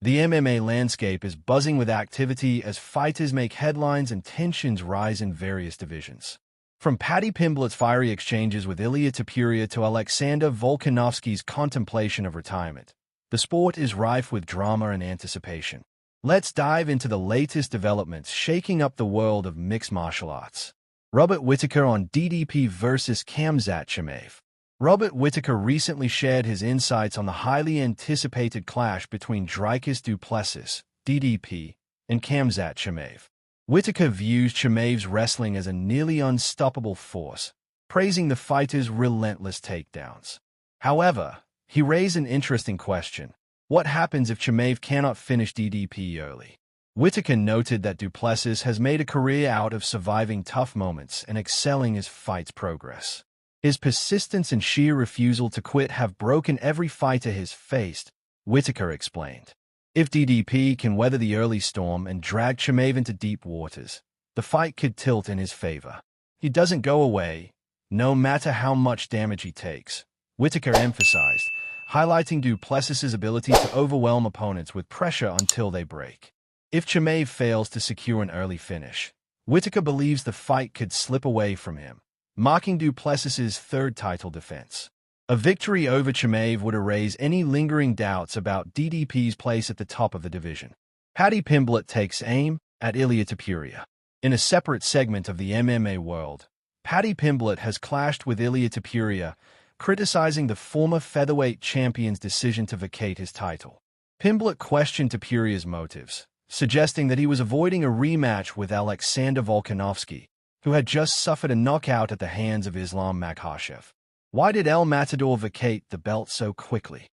The MMA landscape is buzzing with activity as fighters make headlines and tensions rise in various divisions. From Paddy Pimblett's fiery exchanges with Ilia Topuria to Alexander Volkanovski's contemplation of retirement, the sport is rife with drama and anticipation. Let's dive into the latest developments shaking up the world of mixed martial arts. Robert Whittaker on DDP vs. Khamzat Chimaev. Robert Whittaker recently shared his insights on the highly anticipated clash between Dricus du Plessis, DDP, and Khamzat Chimaev. Whittaker views Chimaev's wrestling as a nearly unstoppable force, praising the fighter's relentless takedowns. However, he raised an interesting question. What happens if Chimaev cannot finish DDP early? Whittaker noted that du Plessis has made a career out of surviving tough moments and excelling as fights progress. His persistence and sheer refusal to quit have broken every fighter he's faced, Whittaker explained. If DDP can weather the early storm and drag Chimaev into deep waters, the fight could tilt in his favor. He doesn't go away, no matter how much damage he takes, Whittaker emphasized, highlighting du Plessis's ability to overwhelm opponents with pressure until they break. If Chimaev fails to secure an early finish, Whittaker believes the fight could slip away from him, marking du Plessis's third title defense. A victory over Chimaev would erase any lingering doubts about DDP's place at the top of the division. Paddy Pimblett takes aim at Ilia Topuria. In a separate segment of the MMA world, Paddy Pimblett has clashed with Ilia Topuria, criticizing the former featherweight champion's decision to vacate his title. Pimblett questioned Topuria's motives, suggesting that he was avoiding a rematch with Alexander Volkanovski, who had just suffered a knockout at the hands of Islam Makhachev. Why did El Matador vacate the belt so quickly?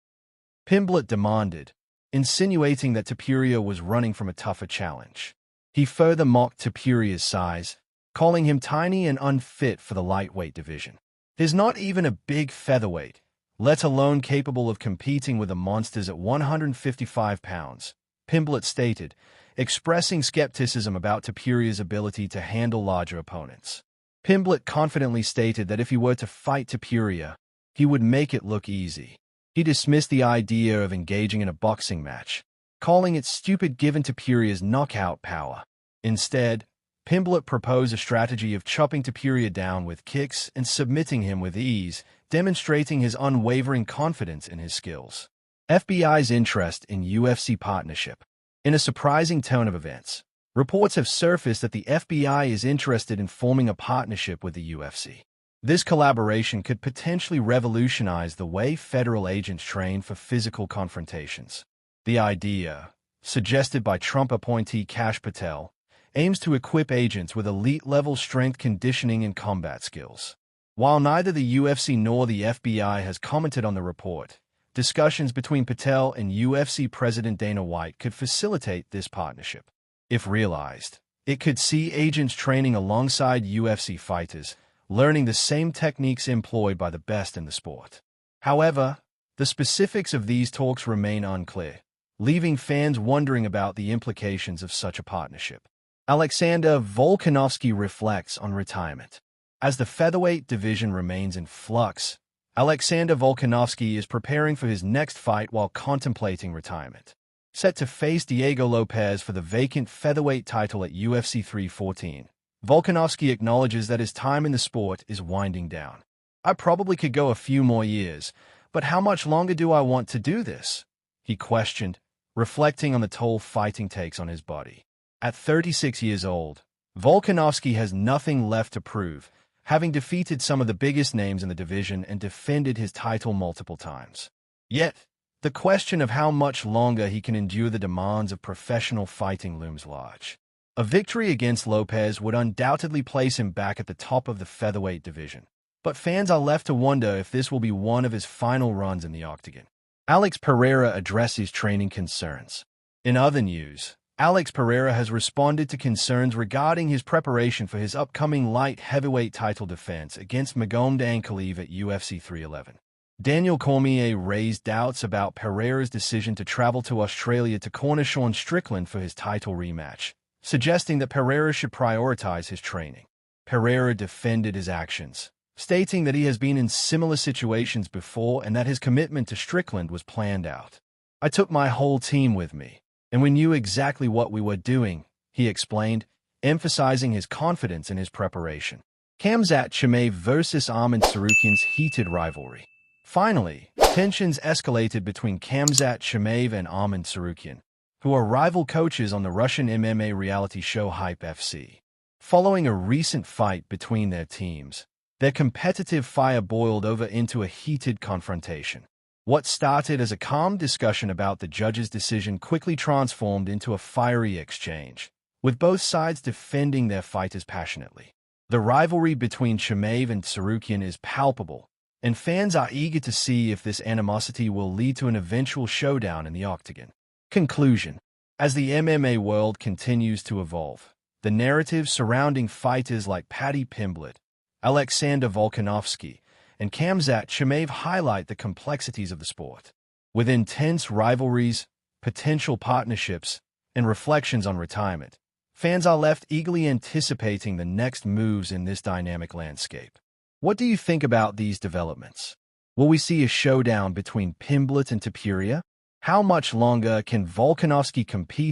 Pimblett demanded, insinuating that Topuria was running from a tougher challenge. He further mocked Topuria's size, calling him tiny and unfit for the lightweight division. He's not even a big featherweight, let alone capable of competing with the monsters at 155 pounds, Pimblett stated, expressing skepticism about Topuria's ability to handle larger opponents. Pimblett confidently stated that if he were to fight Topuria, he would make it look easy. He dismissed the idea of engaging in a boxing match, calling it stupid given Topuria's knockout power. Instead, Pimblett proposed a strategy of chopping Topuria down with kicks and submitting him with ease, demonstrating his unwavering confidence in his skills. FBI's interest in UFC partnership. In a surprising turn of events, reports have surfaced that the FBI is interested in forming a partnership with the UFC. This collaboration could potentially revolutionize the way federal agents train for physical confrontations. The idea, suggested by Trump appointee Kash Patel, aims to equip agents with elite-level strength conditioning and combat skills. While neither the UFC nor the FBI has commented on the report, discussions between Patel and UFC President Dana White could facilitate this partnership. If realized, it could see agents training alongside UFC fighters, learning the same techniques employed by the best in the sport. However, the specifics of these talks remain unclear, leaving fans wondering about the implications of such a partnership. Alexander Volkanovski reflects on retirement. As the featherweight division remains in flux, Alexander Volkanovski is preparing for his next fight while contemplating retirement. Set to face Diego Lopez for the vacant featherweight title at UFC 314, Volkanovski acknowledges that his time in the sport is winding down. I probably could go a few more years, but how much longer do I want to do this? He questioned, reflecting on the toll fighting takes on his body. At 36 years old, Volkanovski has nothing left to prove, having defeated some of the biggest names in the division and defended his title multiple times. Yet, the question of how much longer he can endure the demands of professional fighting looms large. A victory against Lopez would undoubtedly place him back at the top of the featherweight division, but fans are left to wonder if this will be one of his final runs in the octagon. Alex Pereira addresses training concerns. In other news, Alex Pereira has responded to concerns regarding his preparation for his upcoming light heavyweight title defense against Magomed Ankalaev at UFC 311. Daniel Cormier raised doubts about Pereira's decision to travel to Australia to corner Sean Strickland for his title rematch, suggesting that Pereira should prioritize his training. Pereira defended his actions, stating that he has been in similar situations before and that his commitment to Strickland was planned out. I took my whole team with me, and we knew exactly what we were doing, he explained, emphasizing his confidence in his preparation. Khamzat Chimaev versus Arman Tsarukyan's heated rivalry. Finally, tensions escalated between Khamzat Chimaev and Arman Tsarukyan, who are rival coaches on the Russian MMA reality show Hype FC. Following a recent fight between their teams, their competitive fire boiled over into a heated confrontation. What started as a calm discussion about the judge's decision quickly transformed into a fiery exchange, with both sides defending their fighters passionately. The rivalry between Chimaev and Tsarukyan is palpable, and fans are eager to see if this animosity will lead to an eventual showdown in the octagon. Conclusion. As the MMA world continues to evolve, the narrative surrounding fighters like Paddy Pimblett, Alexander Volkanovski, and Khamzat Chimaev highlight the complexities of the sport. With intense rivalries, potential partnerships, and reflections on retirement, fans are left eagerly anticipating the next moves in this dynamic landscape. What do you think about these developments? Will we see a showdown between Pimblett and Topuria? How much longer can Volkanovski compete